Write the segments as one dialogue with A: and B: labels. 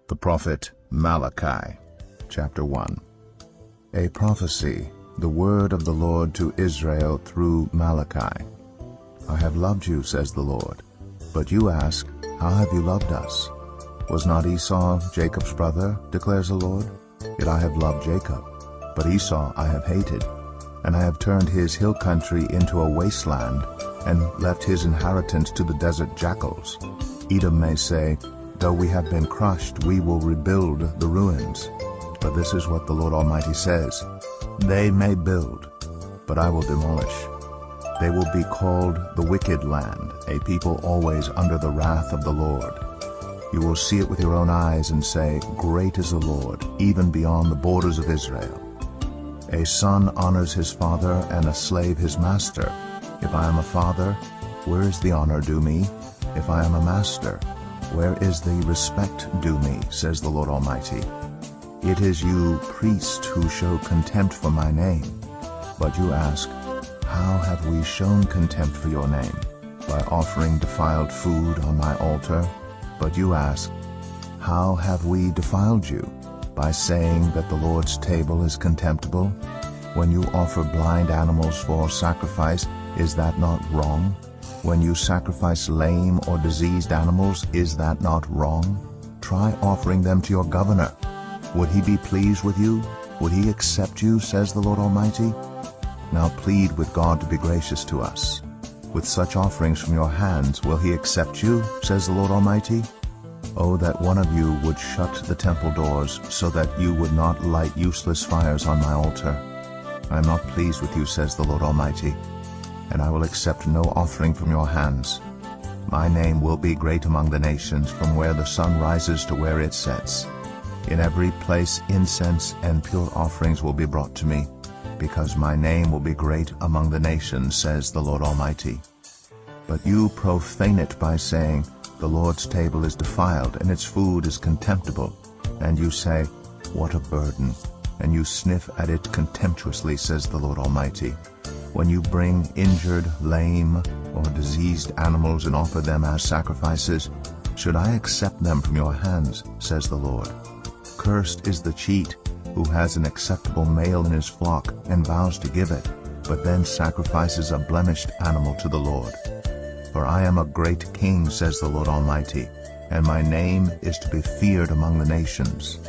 A: The prophet Malachi, chapter 1. A prophecy, the word of the Lord to Israel through Malachi. I have loved you, says the Lord. But you ask, how have you loved us? Was not Esau Jacob's brother, declares the Lord? Yet I have loved Jacob, but Esau I have hated. And I have turned his hill country into a wasteland, and left his inheritance to the desert jackals. Edom may say, though we have been crushed, we will rebuild the ruins. But this is what the Lord Almighty says, they may build, but I will demolish. They will be called the wicked land, a people always under the wrath of the Lord. You will see it with your own eyes and say, great is the Lord, even beyond the borders of Israel. A son honors his father, and a slave his master. If I am a father, where is the honor due me? If I am a master, where is the respect due me, says the Lord Almighty. It is you, priests, who show contempt for my name. But you ask, how have we shown contempt for your name? By offering defiled food on my altar. But you ask, how have we defiled you? By saying that the Lord's table is contemptible? When you offer blind animals for sacrifice, is that not wrong? When you sacrifice lame or diseased animals, is that not wrong? Try offering them to your governor. Would he be pleased with you? Would he accept you, says the Lord Almighty? Now plead with God to be gracious to us. With such offerings from your hands, will he accept you, says the Lord Almighty? Oh, that one of you would shut the temple doors, so that you would not light useless fires on my altar. I am not pleased with you, says the Lord Almighty, and I will accept no offering from your hands. My name will be great among the nations, from where the sun rises to where it sets. In every place incense and pure offerings will be brought to me, because my name will be great among the nations, says the Lord Almighty. But you profane it by saying, the Lord's table is defiled, and its food is contemptible. And you say, what a burden! And you sniff at it contemptuously, says the Lord Almighty. When you bring injured, lame, or diseased animals and offer them as sacrifices, should I accept them from your hands, says the Lord? Cursed is the cheat, who has an acceptable male in his flock, and vows to give it, but then sacrifices a blemished animal to the Lord. For I am a great king, says the Lord Almighty, and my name is to be feared among the nations.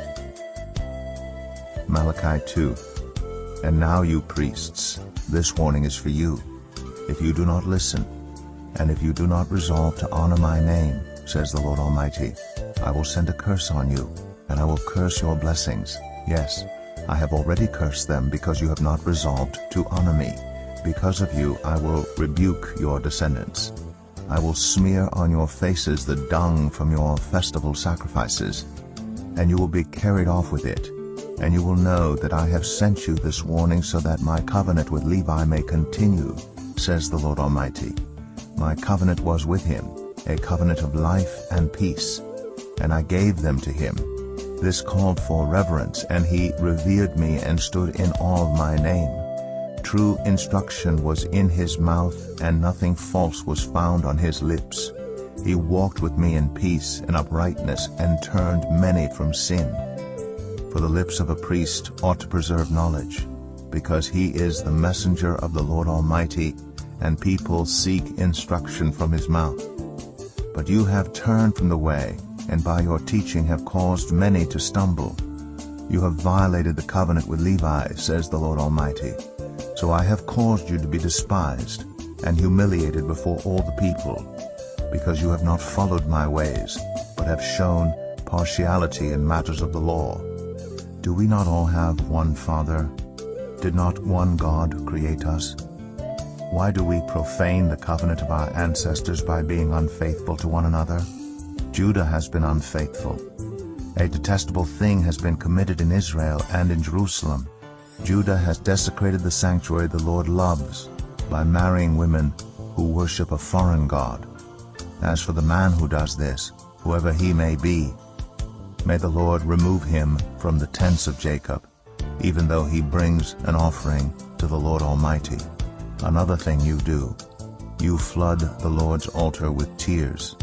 A: Malachi 2. And now, you priests, this warning is for you. If you do not listen, and if you do not resolve to honor my name, says the Lord Almighty, I will send a curse on you, and I will curse your blessings. Yes, I have already cursed them, because you have not resolved to honor me. Because of you I will rebuke your descendants. I will smear on your faces the dung from your festival sacrifices, and you will be carried off with it. And you will know that I have sent you this warning, so that my covenant with Levi may continue, says the Lord Almighty. My covenant was with him, a covenant of life and peace, and I gave them to him. This called for reverence, and he revered me and stood in awe of my name. True instruction was in his mouth, and nothing false was found on his lips. He walked with me in peace and uprightness, and turned many from sin. For the lips of a priest ought to preserve knowledge, because he is the messenger of the Lord Almighty, and people seek instruction from his mouth. But you have turned from the way, and by your teaching have caused many to stumble. You have violated the covenant with Levi, says the Lord Almighty. So I have caused you to be despised and humiliated before all the people, because you have not followed my ways, but have shown partiality in matters of the law. Do we not all have one Father? Did not one God create us? Why do we profane the covenant of our ancestors by being unfaithful to one another? Judah has been unfaithful. A detestable thing has been committed in Israel and in Jerusalem. Judah has desecrated the sanctuary the Lord loves by marrying women who worship a foreign god. As for the man who does this, whoever he may be, may the Lord remove him from the tents of Jacob, even though he brings an offering to the Lord Almighty. Another thing you do, you flood the Lord's altar with tears.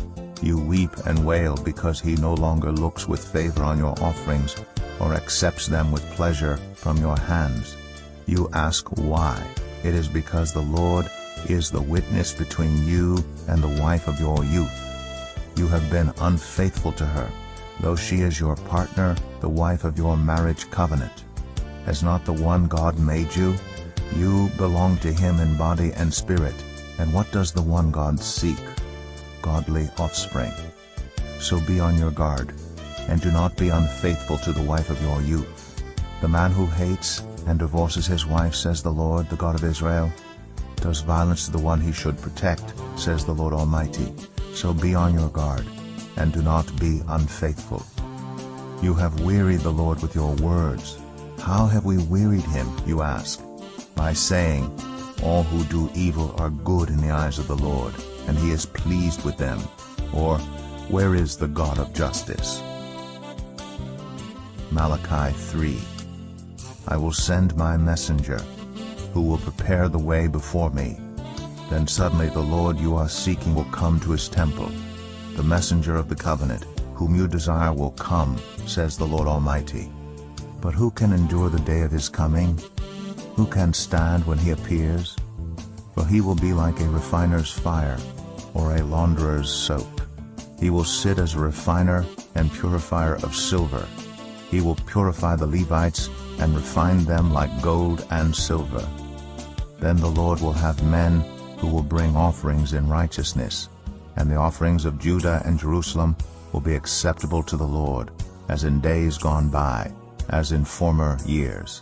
A: You weep and wail because he no longer looks with favor on your offerings or accepts them with pleasure from your hands. You ask why. It is because the Lord is the witness between you and the wife of your youth. You have been unfaithful to her, though she is your partner, the wife of your marriage covenant. Has not the one God made you? You belong to him in body and spirit. And what does the one God seek? Godly offspring. So be on your guard, and do not be unfaithful to the wife of your youth. The man who hates and divorces his wife, says the Lord, the God of Israel, does violence to the one he should protect, says the Lord Almighty. So be on your guard, and do not be unfaithful. You have wearied the Lord with your words. How have we wearied him, you ask? By saying, all who do evil are good in the eyes of the Lord, and he is pleased with them. Or, where is the God of justice? Malachi 3. I will send my messenger, who will prepare the way before me. Then suddenly the Lord you are seeking will come to his temple. The messenger of the covenant, whom you desire, will come, says the Lord Almighty. But who can endure the day of his coming? Who can stand when he appears? For he will be like a refiner's fire, or a launderer's soap. He will sit as a refiner and purifier of silver. He will purify the Levites and refine them like gold and silver. Then the Lord will have men who will bring offerings in righteousness, and the offerings of Judah and Jerusalem will be acceptable to the Lord, as in days gone by, as in former years.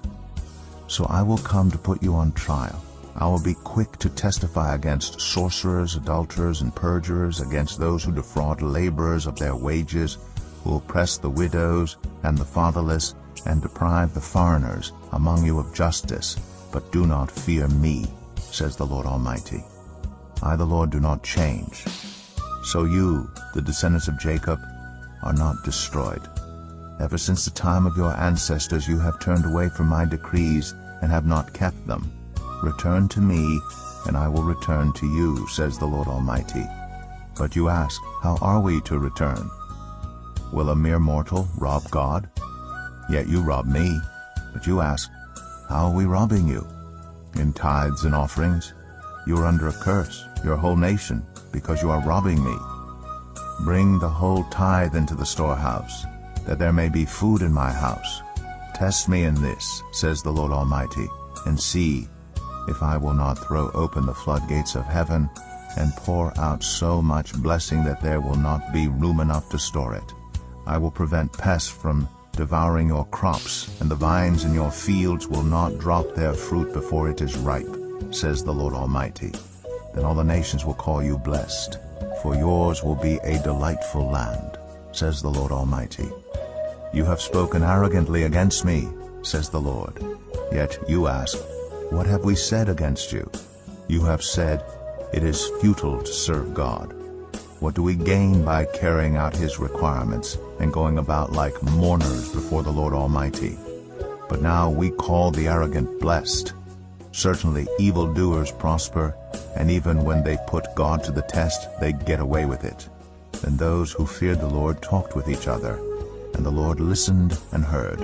A: So I will come to put you on trial. I will be quick to testify against sorcerers, adulterers, and perjurers, against those who defraud laborers of their wages, who oppress the widows and the fatherless, and deprive the foreigners among you of justice. But do not fear me, says the Lord Almighty. I, the Lord, do not change. So you, the descendants of Jacob, are not destroyed. Ever since the time of your ancestors you have turned away from my decrees and have not kept them. Return to me, and I will return to you, says the Lord Almighty. But you ask, how are we to return? Will a mere mortal rob God? Yet you rob me. But you ask, how are we robbing you? In tithes and offerings. You are under a curse, your whole nation, because you are robbing me. Bring the whole tithe into the storehouse, that there may be food in my house. Test me in this, says the Lord Almighty, and see if I will not throw open the floodgates of heaven and pour out so much blessing that there will not be room enough to store it. I will prevent pests from devouring your crops, and the vines in your fields will not drop their fruit before it is ripe, says the Lord Almighty. Then all the nations will call you blessed, for yours will be a delightful land, says the Lord Almighty. You have spoken arrogantly against me, says the Lord. Yet you ask, what have we said against you? You have said, it is futile to serve God. What do we gain by carrying out his requirements and going about like mourners before the Lord Almighty? But now we call the arrogant blessed. Certainly evildoers prosper, and even when they put God to the test, they get away with it. Then those who feared the Lord talked with each other, and the Lord listened and heard.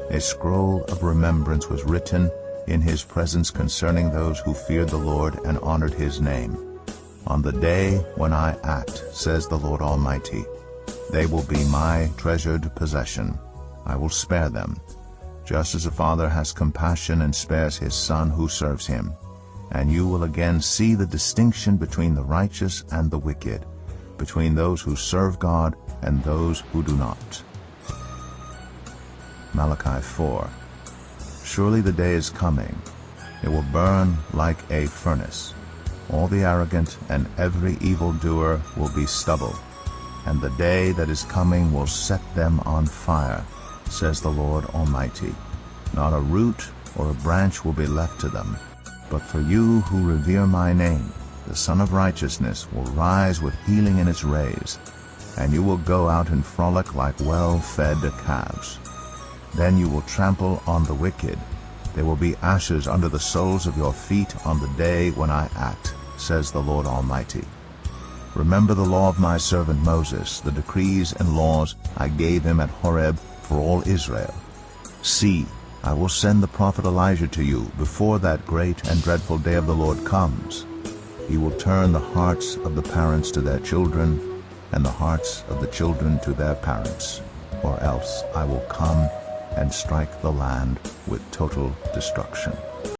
A: A scroll of remembrance was written in his presence concerning those who feared the Lord and honored his name. On the day when I act, says the Lord Almighty, they will be my treasured possession. I will spare them, just as a father has compassion and spares his son who serves him. And you will again see the distinction between the righteous and the wicked, between those who serve God and those who do not. Malachi 4. Surely the day is coming. It will burn like a furnace. All the arrogant and every evildoer will be stubble, and the day that is coming will set them on fire, says the Lord Almighty. Not a root or a branch will be left to them. But for you who revere my name, the Son of Righteousness will rise with healing in its rays, and you will go out and frolic like well-fed calves. Then you will trample on the wicked. There will be ashes under the soles of your feet on the day when I act, says the Lord Almighty. Remember the law of my servant Moses, the decrees and laws I gave him at Horeb for all Israel. See, I will send the prophet Elijah to you before that great and dreadful day of the Lord comes. He will turn the hearts of the parents to their children, and the hearts of the children to their parents, or else I will come and strike the land with total destruction.